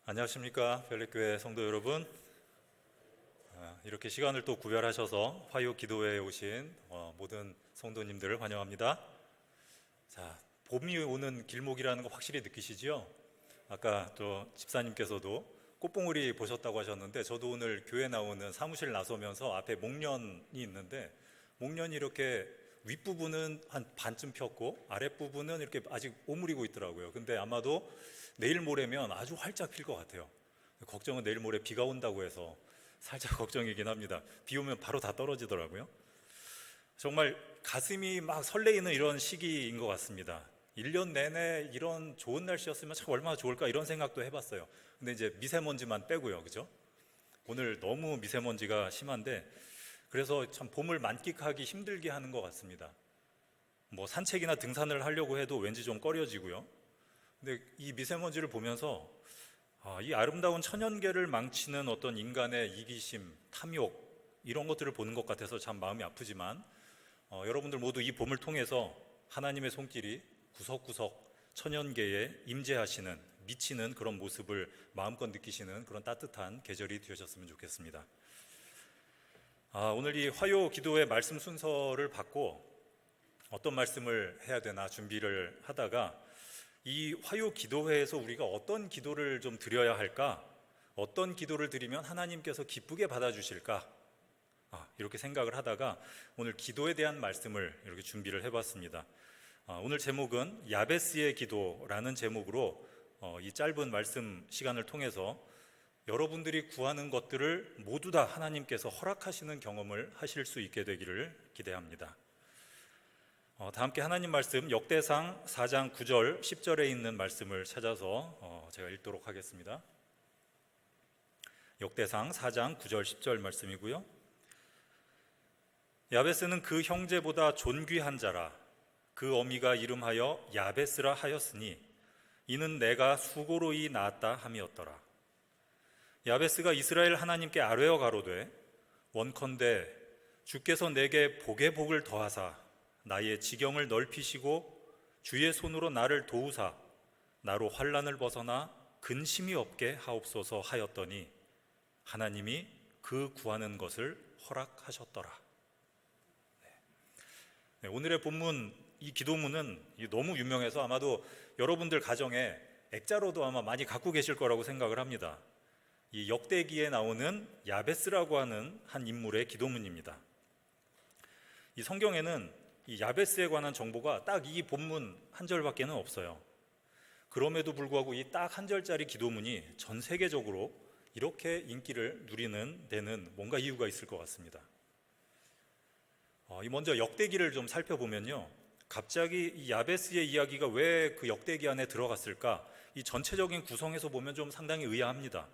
안녕하십니까, 별내교회 성도 여러분. 이렇게 시간을 또 구별하셔서 화요 기도회에 오신 모든 성도님들을 환영합니다. 자, 봄이 오는 길목이라는 거 확실히 느끼시지요? 아까 또 집사님께서도 꽃봉오리 보셨다고 하셨는데, 저도 오늘 교회 나오는 사무실 나서면서 앞에 목련이 있는데, 목련이 이렇게 윗부분은 한 반쯤 폈고 아랫부분은 이렇게 아직 오므리고 있더라고요. 근데 아마도 내일 모레면 아주 활짝 필 것 같아요. 걱정은 내일 모레 비가 온다고 해서 살짝 걱정이긴 합니다. 비 오면 바로 다 떨어지더라고요. 정말 가슴이 막 설레이는 이런 시기인 것 같습니다. 1년 내내 이런 좋은 날씨였으면 참 얼마나 좋을까 이런 생각도 해봤어요. 근데 이제 미세먼지만 빼고요, 그죠? 오늘 너무 미세먼지가 심한데, 그래서 참 봄을 만끽하기 힘들게 하는 것 같습니다. 뭐 산책이나 등산을 하려고 해도 왠지 좀 꺼려지고요. 근데 이 미세먼지를 보면서 이 아름다운 천연계를 망치는 어떤 인간의 이기심, 탐욕, 이런 것들을 보는 것 같아서 참 마음이 아프지만, 여러분들 모두 이 봄을 통해서 하나님의 손길이 구석구석 천연계에 임재하시는, 미치는 그런 모습을 마음껏 느끼시는 그런 따뜻한 계절이 되셨으면 좋겠습니다. 오늘 이 화요 기도의 말씀 순서를 받고 어떤 말씀을 해야 되나 준비를 하다가, 이 화요 기도회에서 우리가 어떤 기도를 좀 드려야 할까? 어떤 기도를 드리면 하나님께서 기쁘게 받아주실까? 이렇게 생각을 하다가 오늘 기도에 대한 말씀을 이렇게 준비를 해봤습니다. 오늘 제목은 야베스의 기도라는 제목으로 이 짧은 말씀 시간을 통해서 여러분들이 구하는 것들을 모두 다 하나님께서 허락하시는 경험을 하실 수 있게 되기를 기대합니다. 다 함께 하나님 말씀 역대상 4장 9절 10절에 있는 말씀을 찾아서 제가 읽도록 하겠습니다. 역대상 4장 9절 10절 말씀이고요. 야베스는 그 형제보다 존귀한 자라. 그 어미가 이름하여 야베스라 하였으니 이는 내가 수고로이 낳았다 함이었더라. 야베스가 이스라엘 하나님께 아뢰어 가로되, 원컨대 주께서 내게 복의 복을 더하사 나의 지경을 넓히시고 주의 손으로 나를 도우사 나로 환난을 벗어나 근심이 없게 하옵소서 하였더니 하나님이 그 구하는 것을 허락하셨더라. 네, 오늘의 본문, 이 기도문은 너무 유명해서 아마도 여러분들 가정에 액자로도 아마 많이 갖고 계실 거라고 생각을 합니다. 이 역대기에 나오는 야베스라고 하는 한 인물의 기도문입니다. 이 성경에는 이 야베스에 관한 정보가 딱 이 본문 한 절밖에는 없어요. 그럼에도 불구하고 이 딱 한 절짜리 기도문이 전 세계적으로 이렇게 인기를 누리는 데는 뭔가 이유가 있을 것 같습니다. 먼저 역대기를 좀 살펴보면요, 갑자기 이 야베스의 이야기가 왜 그 역대기 안에 들어갔을까? 이 전체적인 구성에서 보면 좀 상당히 의아합니다.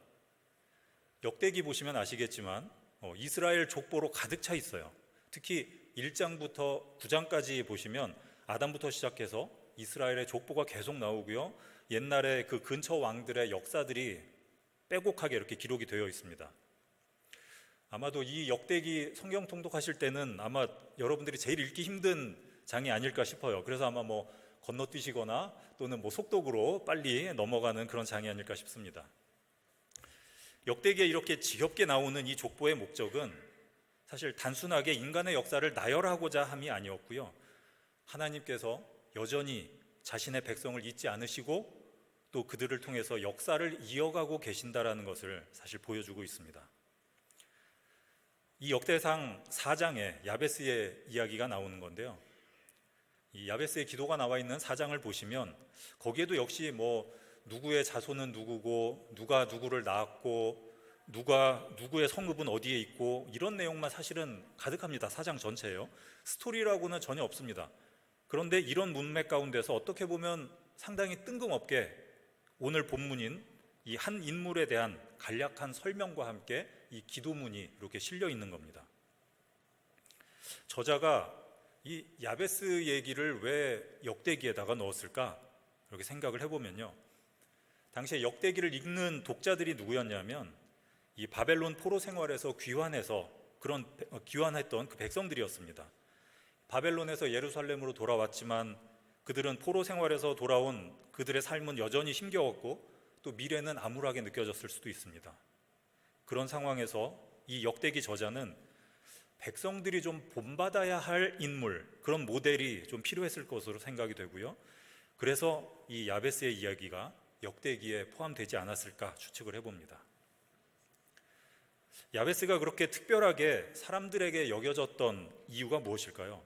역대기 보시면 아시겠지만 이스라엘 족보로 가득 차 있어요. 특히 1장부터 9장까지 보시면 아담부터 시작해서 이스라엘의 족보가 계속 나오고요, 옛날에 그 근처 왕들의 역사들이 빼곡하게 이렇게 기록이 되어 있습니다. 아마도 이 역대기 성경 통독하실 때는 아마 여러분들이 제일 읽기 힘든 장이 아닐까 싶어요. 그래서 아마 뭐 건너뛰시거나 또는 뭐 속독으로 빨리 넘어가는 그런 장이 아닐까 싶습니다. 역대기에 이렇게 지겹게 나오는 이 족보의 목적은 사실 단순하게 인간의 역사를 나열하고자 함이 아니었고요, 하나님께서 여전히 자신의 백성을 잊지 않으시고 또 그들을 통해서 역사를 이어가고 계신다라는 것을 사실 보여주고 있습니다. 이 역대상 4장에 야베스의 이야기가 나오는 건데요, 이 야베스의 기도가 나와 있는 4장을 보시면 거기에도 역시 뭐 누구의 자손은 누구고 누가 누구를 낳았고 누가 누구의 성읍은 어디에 있고 이런 내용만 사실은 가득합니다. 4장 전체예요. 스토리라고는 전혀 없습니다. 그런데 이런 문맥 가운데서 어떻게 보면 상당히 뜬금없게 오늘 본문인 이 한 인물에 대한 간략한 설명과 함께 이 기도문이 이렇게 실려 있는 겁니다. 저자가 이 야베스 얘기를 왜 역대기에다가 넣었을까? 이렇게 생각을 해보면요, 당시에 역대기를 읽는 독자들이 누구였냐면 이 바벨론 포로 생활에서 귀환했던 그 백성들이었습니다. 바벨론에서 예루살렘으로 돌아왔지만 그들은 포로 생활에서 돌아온 그들의 삶은 여전히 힘겨웠고 또 미래는 암울하게 느껴졌을 수도 있습니다. 그런 상황에서 이 역대기 저자는 백성들이 좀 본받아야 할 인물, 그런 모델이 좀 필요했을 것으로 생각이 되고요. 그래서 이 야베스의 이야기가 역대기에 포함되지 않았을까 추측을 해봅니다. 야베스가 그렇게 특별하게 사람들에게 여겨졌던 이유가 무엇일까요?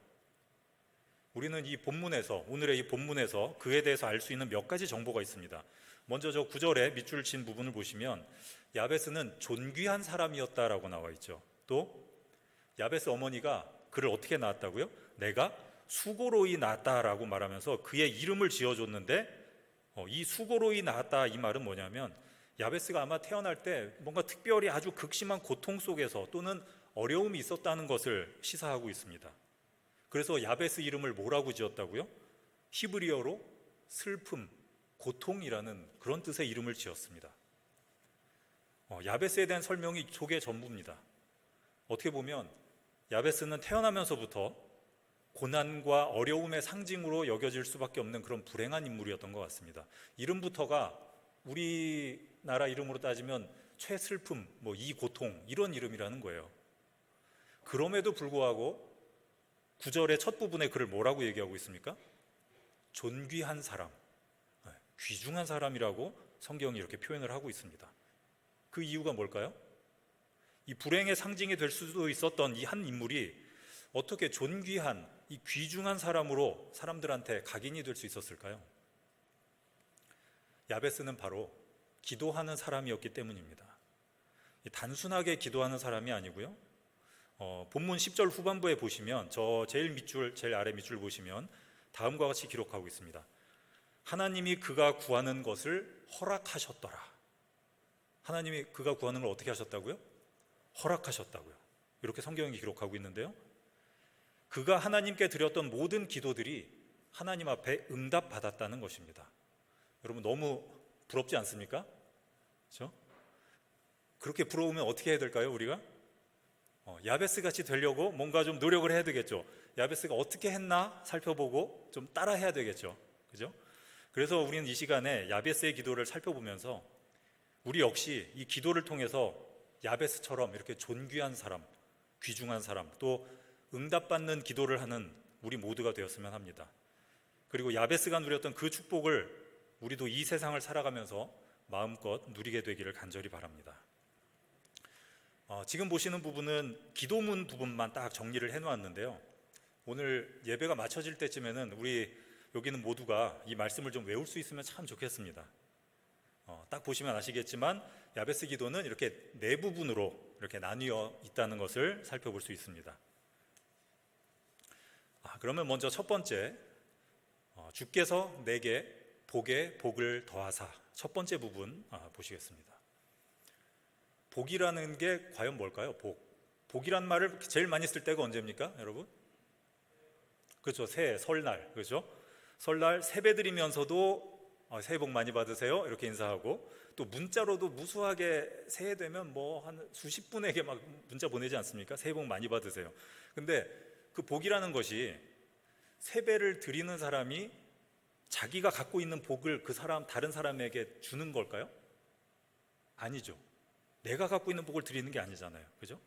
우리는 이 본문에서, 오늘의 이 본문에서 그에 대해서 알 수 있는 몇 가지 정보가 있습니다. 먼저 저 9절에 밑줄 친 부분을 보시면 야베스는 존귀한 사람이었다라고 나와 있죠. 또 야베스 어머니가 그를 어떻게 낳았다고요? 내가 수고로이 낳았다라고 말하면서 그의 이름을 지어줬는데, 이 수고로이 낳았다 이 말은 뭐냐면 야베스가 아마 태어날 때 뭔가 특별히 아주 극심한 고통 속에서 또는 어려움이 있었다는 것을 시사하고 있습니다. 그래서 야베스 이름을 뭐라고 지었다고요? 히브리어로 슬픔, 고통이라는 그런 뜻의 이름을 지었습니다. 야베스에 대한 설명이 저게 전부입니다. 어떻게 보면 야베스는 태어나면서부터 고난과 어려움의 상징으로 여겨질 수밖에 없는 그런 불행한 인물이었던 것 같습니다. 이름부터가 우리나라 이름으로 따지면 최슬픔, 이 고통, 이런 이름이라는 거예요. 그럼에도 불구하고 9절의 첫 부분에 그를 뭐라고 얘기하고 있습니까? 존귀한 사람, 귀중한 사람이라고 성경이 이렇게 표현을 하고 있습니다. 그 이유가 뭘까요? 이 불행의 상징이 될 수도 있었던 이 한 인물이 어떻게 존귀한, 이 귀중한 사람으로 사람들한테 각인이 될 수 있었을까요? 야베스는 바로 기도하는 사람이었기 때문입니다. 단순하게 기도하는 사람이 아니고요. 본문 10절 후반부에 보시면 저 제일 아래 밑줄 보시면 다음과 같이 기록하고 있습니다. 하나님이 그가 구하는 것을 허락하셨더라. 하나님이 그가 구하는 걸 어떻게 하셨다고요? 허락하셨다고요. 이렇게 성경이 기록하고 있는데요. 그가 하나님께 드렸던 모든 기도들이 하나님 앞에 응답받았다는 것입니다. 여러분 너무 부럽지 않습니까? 그렇죠? 그렇게 부러우면 어떻게 해야 될까요, 우리가? 야베스 같이 되려고 뭔가 좀 노력을 해야 되겠죠. 야베스가 어떻게 했나 살펴보고 좀 따라 해야 되겠죠. 그죠? 그래서 우리는 이 시간에 야베스의 기도를 살펴보면서 우리 역시 이 기도를 통해서 야베스처럼 이렇게 존귀한 사람, 귀중한 사람, 또 응답받는 기도를 하는 우리 모두가 되었으면 합니다. 그리고 야베스가 누렸던 그 축복을 우리도 이 세상을 살아가면서 마음껏 누리게 되기를 간절히 바랍니다. 지금 보시는 부분은 기도문 부분만 딱 정리를 해놓았는데요. 오늘 예배가 마쳐질 때쯤에는 우리 여기는 모두가 이 말씀을 좀 외울 수 있으면 참 좋겠습니다. 딱 보시면 아시겠지만 야베스 기도는 이렇게 네 부분으로 이렇게 나뉘어 있다는 것을 살펴볼 수 있습니다. 그러면 먼저 첫 번째, 주께서 내게 복에 복을 더하사, 첫 번째 부분 보시겠습니다. 복이라는 게 과연 뭘까요? 복이란 말을 제일 많이 쓸 때가 언제입니까, 여러분? 그렇죠, 새해, 설날, 그렇죠? 설날 세배 드리면서도 새해 복 많이 받으세요 이렇게 인사하고, 또 문자로도 무수하게 새해 되면 한 수십 분에게 막 문자 보내지 않습니까? 새해 복 많이 받으세요. 근데 그 복이라는 것이 세배를 드리는 사람이 자기가 갖고 있는 복을 다른 사람에게 주는 걸까요? 아니죠. 내가 갖고 있는 복을 드리는 게 아니잖아요. 그죠?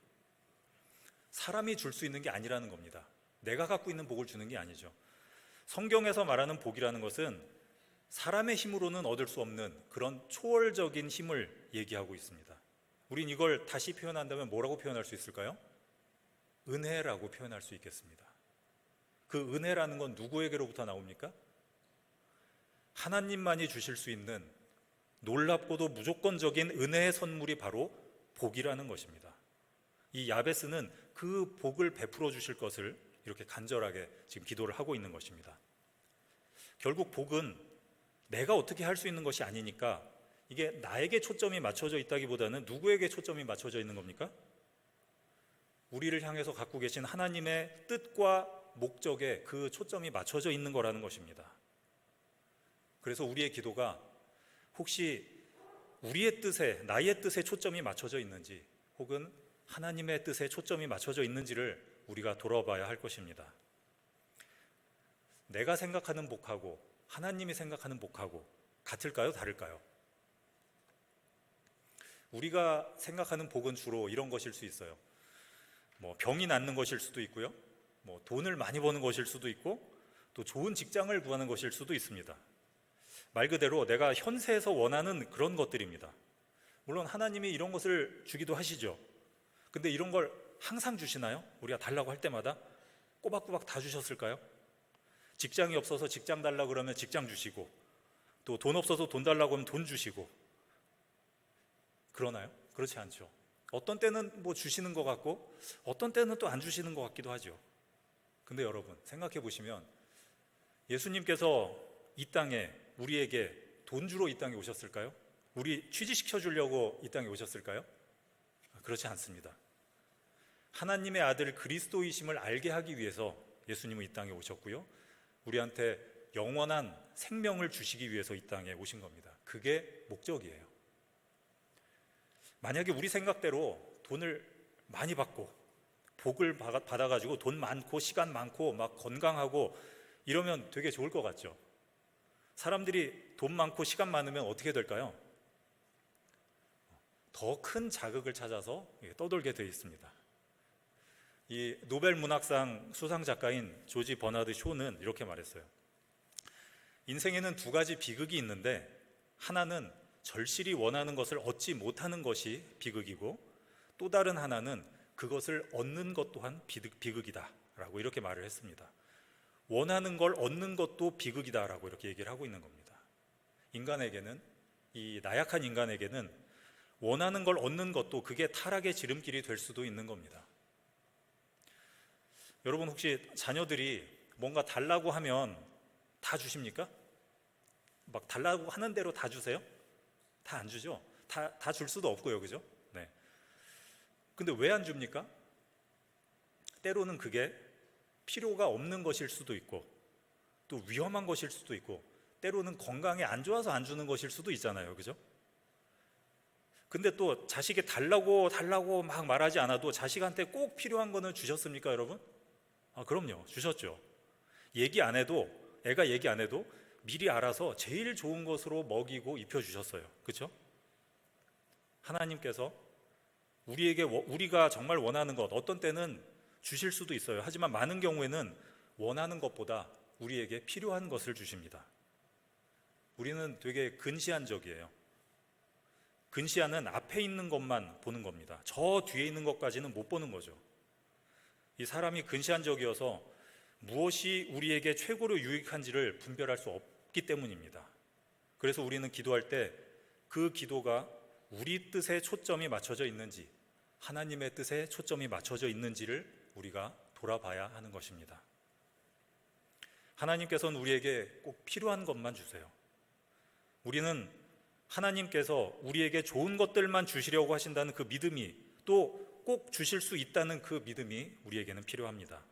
사람이 줄 수 있는 게 아니라는 겁니다. 내가 갖고 있는 복을 주는 게 아니죠. 성경에서 말하는 복이라는 것은 사람의 힘으로는 얻을 수 없는 그런 초월적인 힘을 얘기하고 있습니다. 우린 이걸 다시 표현한다면 뭐라고 표현할 수 있을까요? 은혜라고 표현할 수 있겠습니다. 그 은혜라는 건 누구에게로부터 나옵니까? 하나님만이 주실 수 있는 놀랍고도 무조건적인 은혜의 선물이 바로 복이라는 것입니다. 이 야베스는 그 복을 베풀어 주실 것을 이렇게 간절하게 지금 기도를 하고 있는 것입니다. 결국 복은 내가 어떻게 할 수 있는 것이 아니니까 이게 나에게 초점이 맞춰져 있다기보다는 누구에게 초점이 맞춰져 있는 겁니까? 우리를 향해서 갖고 계신 하나님의 뜻과 목적에 그 초점이 맞춰져 있는 거라는 것입니다. 그래서 우리의 기도가 혹시 우리의 뜻에, 나의 뜻에 초점이 맞춰져 있는지, 혹은 하나님의 뜻에 초점이 맞춰져 있는지를 우리가 돌아봐야 할 것입니다. 내가 생각하는 복하고 하나님이 생각하는 복하고 같을까요? 다를까요? 우리가 생각하는 복은 주로 이런 것일 수 있어요. 뭐 병이 낫는 것일 수도 있고요. 뭐 돈을 많이 버는 것일 수도 있고, 또 좋은 직장을 구하는 것일 수도 있습니다. 말 그대로 내가 현세에서 원하는 그런 것들입니다. 물론 하나님이 이런 것을 주기도 하시죠. 근데 이런 걸 항상 주시나요? 우리가 달라고 할 때마다 꼬박꼬박 다 주셨을까요? 직장이 없어서 직장 달라 그러면 직장 주시고, 또 돈 없어서 돈 달라고 하면 돈 주시고, 그러나요? 그렇지 않죠. 어떤 때는 뭐 주시는 것 같고, 어떤 때는 또 안 주시는 것 같기도 하죠. 근데 여러분 생각해 보시면, 예수님께서 이 땅에 우리에게 돈 주러 이 땅에 오셨을까요? 우리 취직시켜 주려고 이 땅에 오셨을까요? 그렇지 않습니다. 하나님의 아들 그리스도이심을 알게 하기 위해서 예수님은 이 땅에 오셨고요, 우리한테 영원한 생명을 주시기 위해서 이 땅에 오신 겁니다. 그게 목적이에요. 만약에 우리 생각대로 돈을 많이 받고 복을 받아가지고 돈 많고 시간 많고 막 건강하고 이러면 되게 좋을 것 같죠. 사람들이 돈 많고 시간 많으면 어떻게 될까요? 더 큰 자극을 찾아서 떠돌게 되어 있습니다. 이 노벨 문학상 수상 작가인 조지 버나드 쇼는 이렇게 말했어요. 인생에는 두 가지 비극이 있는데, 하나는 절실히 원하는 것을 얻지 못하는 것이 비극이고, 또 다른 하나는 그것을 얻는 것 또한 비극이다 라고 이렇게 말을 했습니다. 원하는 걸 얻는 것도 비극이다 라고 이렇게 얘기를 하고 있는 겁니다. 인간에게는, 이 나약한 인간에게는 원하는 걸 얻는 것도 그게 타락의 지름길이 될 수도 있는 겁니다. 여러분 혹시 자녀들이 뭔가 달라고 하면 다 주십니까? 막 달라고 하는 대로 다 주세요? 다 안 주죠? 다 줄 수도 없고요, 그죠? 네. 근데 왜 안 줍니까? 때로는 그게 필요가 없는 것일 수도 있고, 또 위험한 것일 수도 있고, 때로는 건강에 안 좋아서 안 주는 것일 수도 있잖아요, 그죠? 근데 또 자식이 달라고 막 말하지 않아도 자식한테 꼭 필요한 거는 주셨습니까, 여러분? 그럼요, 주셨죠. 얘기 안 해도, 애가 얘기 안 해도 미리 알아서 제일 좋은 것으로 먹이고 입혀주셨어요, 그렇죠? 하나님께서 우리에게 우리가 정말 원하는 것, 어떤 때는 주실 수도 있어요. 하지만 많은 경우에는 원하는 것보다 우리에게 필요한 것을 주십니다. 우리는 되게 근시안적이에요. 근시안은 앞에 있는 것만 보는 겁니다. 저 뒤에 있는 것까지는 못 보는 거죠. 이 사람이 근시안적이어서 무엇이 우리에게 최고로 유익한지를 분별할 수 없기 때문입니다. 그래서 우리는 기도할 때 그 기도가 우리 뜻에 초점이 맞춰져 있는지, 하나님의 뜻에 초점이 맞춰져 있는지를 우리가 돌아봐야 하는 것입니다. 하나님께서는 우리에게 꼭 필요한 것만 주세요. 우리는 하나님께서 우리에게 좋은 것들만 주시려고 하신다는 그 믿음이, 또 꼭 주실 수 있다는 그 믿음이 우리에게는 필요합니다.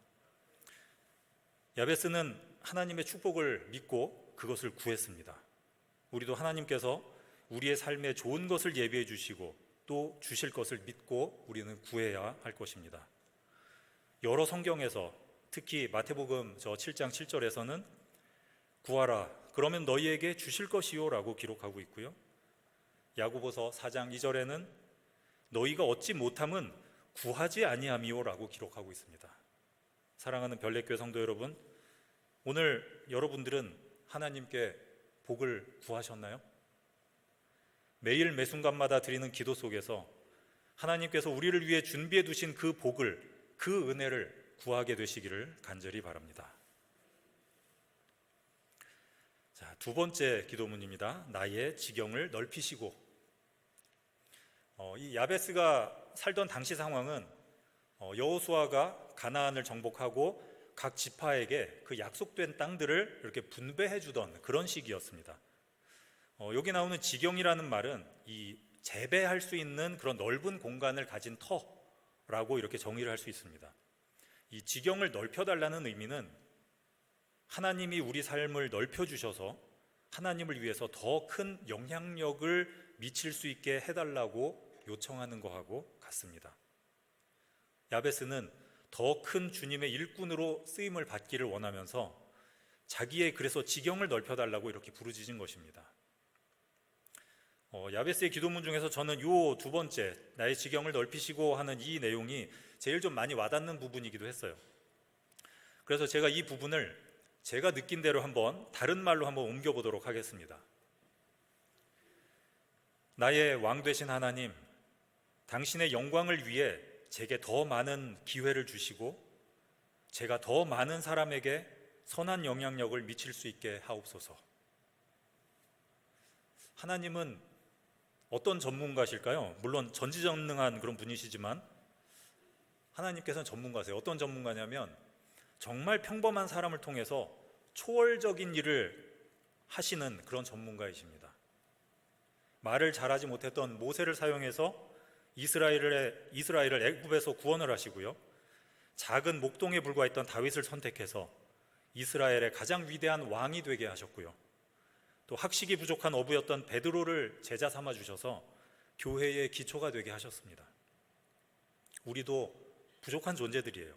야베스는 하나님의 축복을 믿고 그것을 구했습니다. 우리도 하나님께서 우리의 삶에 좋은 것을 예비해 주시고 또 주실 것을 믿고 우리는 구해야 할 것입니다. 여러 성경에서, 특히 마태복음 7장 7절에서는 구하라 그러면 너희에게 주실 것이요 라고 기록하고 있고요, 야고보서 4장 2절에는 너희가 얻지 못함은 구하지 아니함이요 라고 기록하고 있습니다. 사랑하는 별내교회 성도 여러분, 오늘 여러분들은 하나님께 복을 구하셨나요? 매일 매순간마다 드리는 기도 속에서 하나님께서 우리를 위해 준비해 두신 그 복을, 그 은혜를 구하게 되시기를 간절히 바랍니다. 자, 두 번째 기도문입니다. 나의 지경을 넓히시고. 이 야베스가 살던 당시 상황은 여호수아가 가나안을 정복하고 각 지파에게 그 약속된 땅들을 이렇게 분배해 주던 그런 시기였습니다. 여기 나오는 지경이라는 말은 이 재배할 수 있는 그런 넓은 공간을 가진 터라고 이렇게 정의를 할 수 있습니다. 이 지경을 넓혀달라는 의미는 하나님이 우리 삶을 넓혀주셔서 하나님을 위해서 더 큰 영향력을 미칠 수 있게 해달라고 요청하는 것하고 같습니다. 야베스는 더 큰 주님의 일꾼으로 쓰임을 받기를 원하면서 자기의 그래서 지경을 넓혀달라고 이렇게 부르짖은 것입니다. 야베스의 기도문 중에서 저는 요 두 번째, 나의 지경을 넓히시고 하는 이 내용이 제일 좀 많이 와닿는 부분이기도 했어요. 그래서 제가 이 부분을 제가 느낀 대로 한번 다른 말로 한번 옮겨보도록 하겠습니다. 나의 왕 되신 하나님, 당신의 영광을 위해 제게 더 많은 기회를 주시고 제가 더 많은 사람에게 선한 영향력을 미칠 수 있게 하옵소서. 하나님은 어떤 전문가실까요? 물론 전지전능한 그런 분이시지만 하나님께서는 전문가세요. 어떤 전문가냐면 정말 평범한 사람을 통해서 초월적인 일을 하시는 그런 전문가이십니다. 말을 잘하지 못했던 모세를 사용해서 이스라엘을 애굽에서 구원을 하시고요. 작은 목동에 불과했던 다윗을 선택해서 이스라엘의 가장 위대한 왕이 되게 하셨고요. 또 학식이 부족한 어부였던 베드로를 제자 삼아 주셔서 교회의 기초가 되게 하셨습니다. 우리도 부족한 존재들이에요.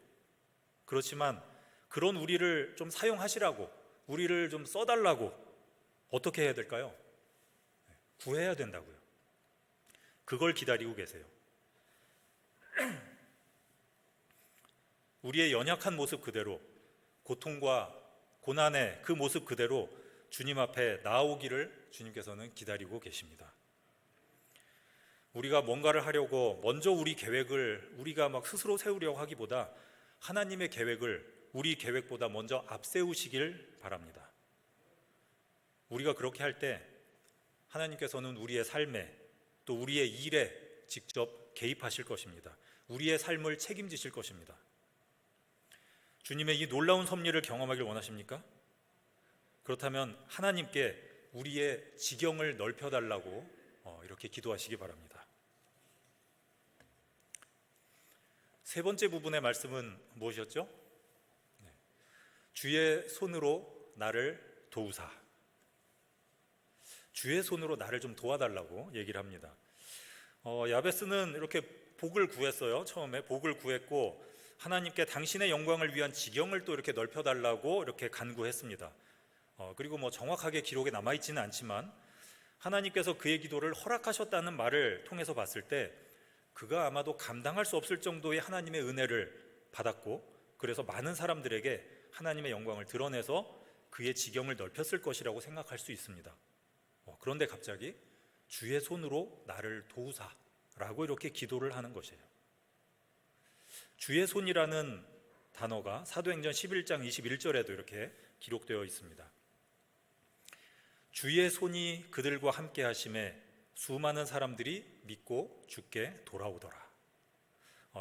그렇지만 그런 우리를 좀 사용하시라고, 우리를 좀 써달라고 어떻게 해야 될까요? 구해야 된다고요. 그걸 기다리고 계세요. 우리의 연약한 모습 그대로, 고통과 고난의 그 모습 그대로 주님 앞에 나아오기를 주님께서는 기다리고 계십니다. 우리가 뭔가를 하려고 먼저 우리 계획을 우리가 막 스스로 세우려고 하기보다 하나님의 계획을 우리 계획보다 먼저 앞세우시길 바랍니다. 우리가 그렇게 할 때 하나님께서는 우리의 삶에 또 우리의 일에 직접 개입하실 것입니다. 우리의 삶을 책임지실 것입니다. 주님의 이 놀라운 섭리를 경험하길 원하십니까? 그렇다면 하나님께 우리의 지경을 넓혀달라고 이렇게 기도하시기 바랍니다. 세 번째 부분의 말씀은 무엇이었죠? 주의 손으로 나를 도우사. 주의 손으로 나를 좀 도와달라고 얘기를 합니다. 야베스는 이렇게 복을 구했어요. 처음에 복을 구했고 하나님께 당신의 영광을 위한 지경을 또 이렇게 넓혀달라고 이렇게 간구했습니다. 그리고 뭐 정확하게 기록에 남아있지는 않지만 하나님께서 그의 기도를 허락하셨다는 말을 통해서 봤을 때 그가 아마도 감당할 수 없을 정도의 하나님의 은혜를 받았고 그래서 많은 사람들에게 하나님의 영광을 드러내서 그의 지경을 넓혔을 것이라고 생각할 수 있습니다. 그런데 갑자기 주의 손으로 나를 도우사라고 이렇게 기도를 하는 것이에요. 주의 손이라는 단어가 사도행전 11장 21절에도 이렇게 기록되어 있습니다. 주의 손이 그들과 함께 하심에 수많은 사람들이 믿고 주께 돌아오더라.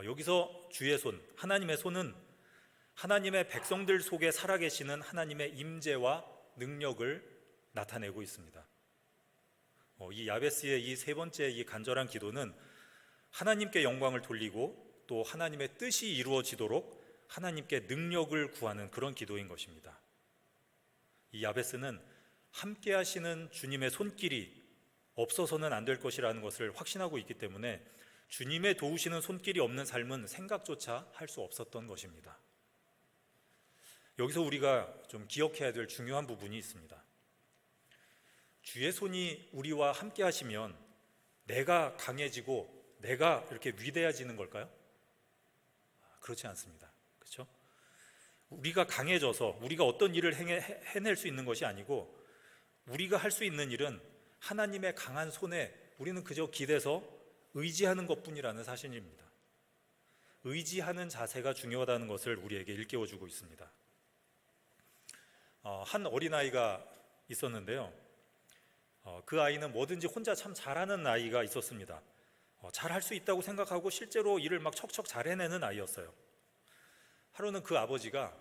여기서 주의 손, 하나님의 손은 하나님의 백성들 속에 살아계시는 하나님의 임재와 능력을 나타내고 있습니다. 이 야베스의 이 세 번째 이 간절한 기도는 하나님께 영광을 돌리고 또 하나님의 뜻이 이루어지도록 하나님께 능력을 구하는 그런 기도인 것입니다. 이 야베스는 함께 하시는 주님의 손길이 없어서는 안 될 것이라는 것을 확신하고 있기 때문에 주님의 도우시는 손길이 없는 삶은 생각조차 할 수 없었던 것입니다. 여기서 우리가 좀 기억해야 될 중요한 부분이 있습니다. 주의 손이 우리와 함께 하시면 내가 강해지고 내가 이렇게 위대해지는 걸까요? 그렇지 않습니다. 그렇죠? 우리가 강해져서 우리가 어떤 일을 해낼 수 있는 것이 아니고 우리가 할 수 있는 일은 하나님의 강한 손에 우리는 그저 기대서 의지하는 것뿐이라는 사실입니다. 의지하는 자세가 중요하다는 것을 우리에게 일깨워주고 있습니다. 한 어린아이가 있었는데요. 그 아이는 뭐든지 혼자 참 잘하는 아이가 있었습니다. 잘할 수 있다고 생각하고 실제로 일을 막 척척 잘 해내는 아이였어요. 하루는 그 아버지가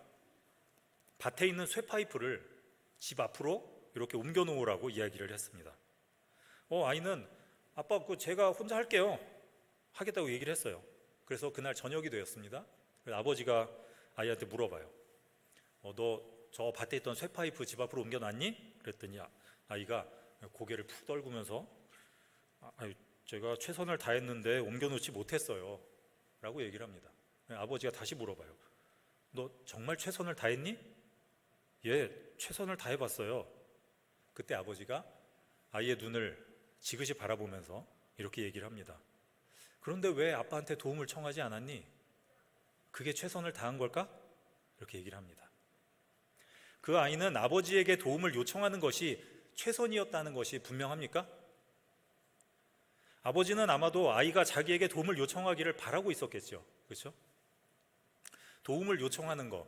밭에 있는 쇠파이프를 집 앞으로 이렇게 옮겨 놓으라고 이야기를 했습니다. 아이는 아빠 제가 혼자 할게요 하겠다고 얘기를 했어요. 그래서 그날 저녁이 되었습니다. 그래서 아버지가 아이한테 물어봐요. 너 저 밭에 있던 쇠파이프 집 앞으로 옮겨놨니? 그랬더니 아이가 고개를 푹 떨구면서 제가 최선을 다했는데 옮겨놓지 못했어요 라고 얘기를 합니다. 아버지가 다시 물어봐요. 너 정말 최선을 다했니? 예, 최선을 다해봤어요. 그때 아버지가 아이의 눈을 지그시 바라보면서 이렇게 얘기를 합니다. 그런데 왜 아빠한테 도움을 청하지 않았니? 그게 최선을 다한 걸까? 이렇게 얘기를 합니다. 그 아이는 아버지에게 도움을 요청하는 것이 최선이었다는 것이 분명합니까? 아버지는 아마도 아이가 자기에게 도움을 요청하기를 바라고 있었겠죠. 그렇죠? 도움을 요청하는 것,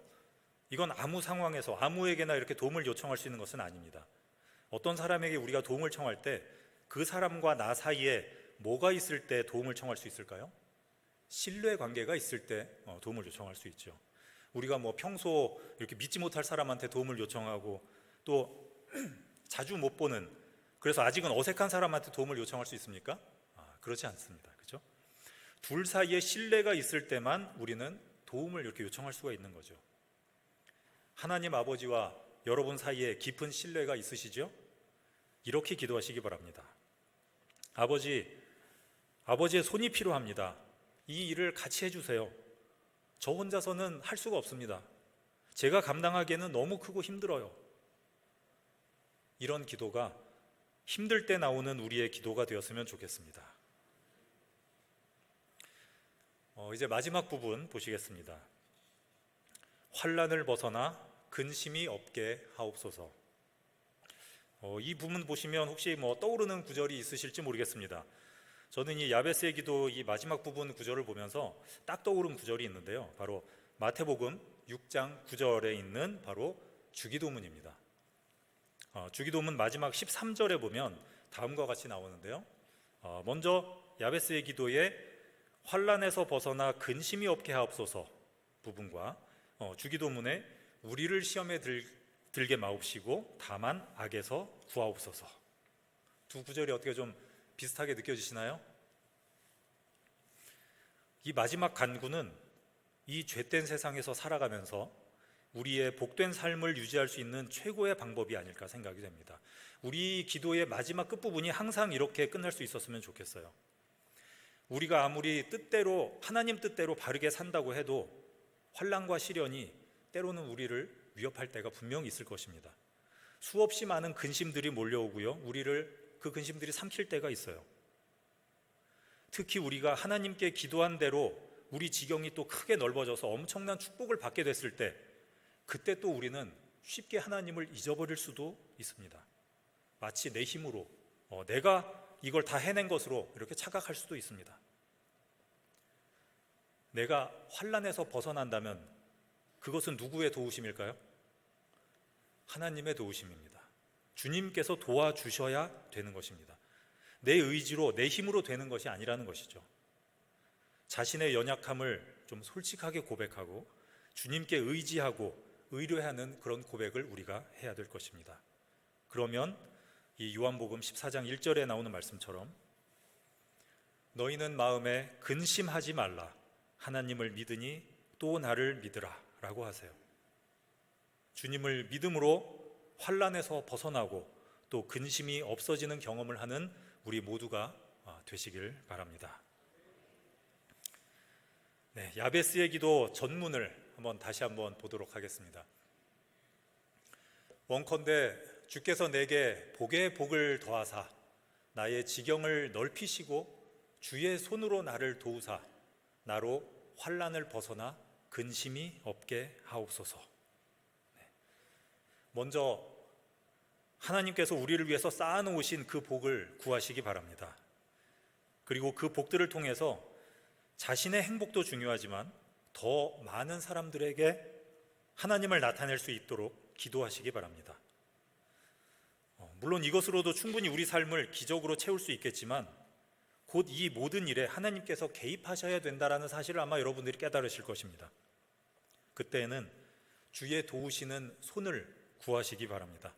이건 아무 상황에서 아무에게나 이렇게 도움을 요청할 수 있는 것은 아닙니다. 어떤 사람에게 우리가 도움을 청할 때 그 사람과 나 사이에 뭐가 있을 때 도움을 청할 수 있을까요? 신뢰 관계가 있을 때 도움을 요청할 수 있죠. 우리가 뭐 평소 이렇게 믿지 못할 사람한테 도움을 요청하고 또 자주 못 보는, 그래서 아직은 어색한 사람한테 도움을 요청할 수 있습니까? 그렇지 않습니다. 그렇죠? 둘 사이에 신뢰가 있을 때만 우리는 도움을 이렇게 요청할 수가 있는 거죠. 하나님 아버지와 여러분 사이에 깊은 신뢰가 있으시죠? 이렇게 기도하시기 바랍니다. 아버지의 손이 필요합니다. 이 일을 같이 해주세요. 저 혼자서는 할 수가 없습니다. 제가 감당하기에는 너무 크고 힘들어요. 이런 기도가 힘들 때 나오는 우리의 기도가 되었으면 좋겠습니다. 이제 마지막 부분 보시겠습니다. 환난을 벗어나 근심이 없게 하옵소서. 이 부분 보시면 혹시 떠오르는 구절이 있으실지 모르겠습니다. 저는 이 야베스의 기도 이 마지막 부분 구절을 보면서 딱 떠오른 구절이 있는데요. 바로 마태복음 6장 9절에 있는 바로 주기도문입니다. 주기도문 마지막 13절에 보면 다음과 같이 나오는데요. 먼저 야베스의 기도에 환난에서 벗어나 근심이 없게 하옵소서 부분과 주기도문에 우리를 시험에 들게 마옵시고 다만 악에서 구하옵소서, 두 구절이 어떻게 좀 비슷하게 느껴지시나요? 이 마지막 간구는 이 죄된 세상에서 살아가면서 우리의 복된 삶을 유지할 수 있는 최고의 방법이 아닐까 생각이 됩니다. 우리 기도의 마지막 끝부분이 항상 이렇게 끝날 수 있었으면 좋겠어요. 우리가 아무리 하나님 뜻대로 바르게 산다고 해도 환난과 시련이 때로는 우리를 위협할 때가 분명히 있을 것입니다. 수없이 많은 근심들이 몰려오고요, 그 근심들이 삼킬 때가 있어요. 특히 우리가 하나님께 기도한 대로 우리 지경이 또 크게 넓어져서 엄청난 축복을 받게 됐을 때, 그때 또 우리는 쉽게 하나님을 잊어버릴 수도 있습니다. 마치 내 힘으로 내가 이걸 다 해낸 것으로 이렇게 착각할 수도 있습니다. 내가 환난에서 벗어난다면 그것은 누구의 도우심일까요? 하나님의 도우심입니다. 주님께서 도와주셔야 되는 것입니다. 내 의지로, 내 힘으로 되는 것이 아니라는 것이죠. 자신의 연약함을 좀 솔직하게 고백하고 주님께 의지하고 의뢰하는 그런 고백을 우리가 해야 될 것입니다. 그러면 이 요한복음 14장 1절에 나오는 말씀처럼 너희는 마음에 근심하지 말라, 하나님을 믿으니 또 나를 믿으라 라고 하세요. 주님을 믿음으로 환난에서 벗어나고 또 근심이 없어지는 경험을 하는 우리 모두가 되시길 바랍니다. 네, 야베스의 기도 전문을 다시 한번 보도록 하겠습니다. 원컨대 주께서 내게 복에 복을 더하사 나의 지경을 넓히시고 주의 손으로 나를 도우사 나로 환난을 벗어나 근심이 없게 하옵소서. 먼저 하나님께서 우리를 위해서 쌓아놓으신 그 복을 구하시기 바랍니다. 그리고 그 복들을 통해서 자신의 행복도 중요하지만 더 많은 사람들에게 하나님을 나타낼 수 있도록 기도하시기 바랍니다. 물론 이것으로도 충분히 우리 삶을 기적으로 채울 수 있겠지만 곧 이 모든 일에 하나님께서 개입하셔야 된다는 사실을 아마 여러분들이 깨달으실 것입니다. 그때에는 주의 도우시는 손을 구하시기 바랍니다.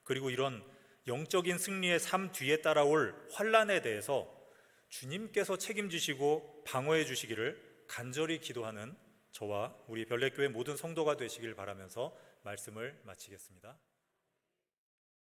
그리고 이런 영적인 승리의 삶 뒤에 따라올 환난에 대해서 주님께서 책임지시고 방어해 주시기를 간절히 기도하는 저와 우리 별내교회 모든 성도가 되시길 바라면서 말씀을 마치겠습니다.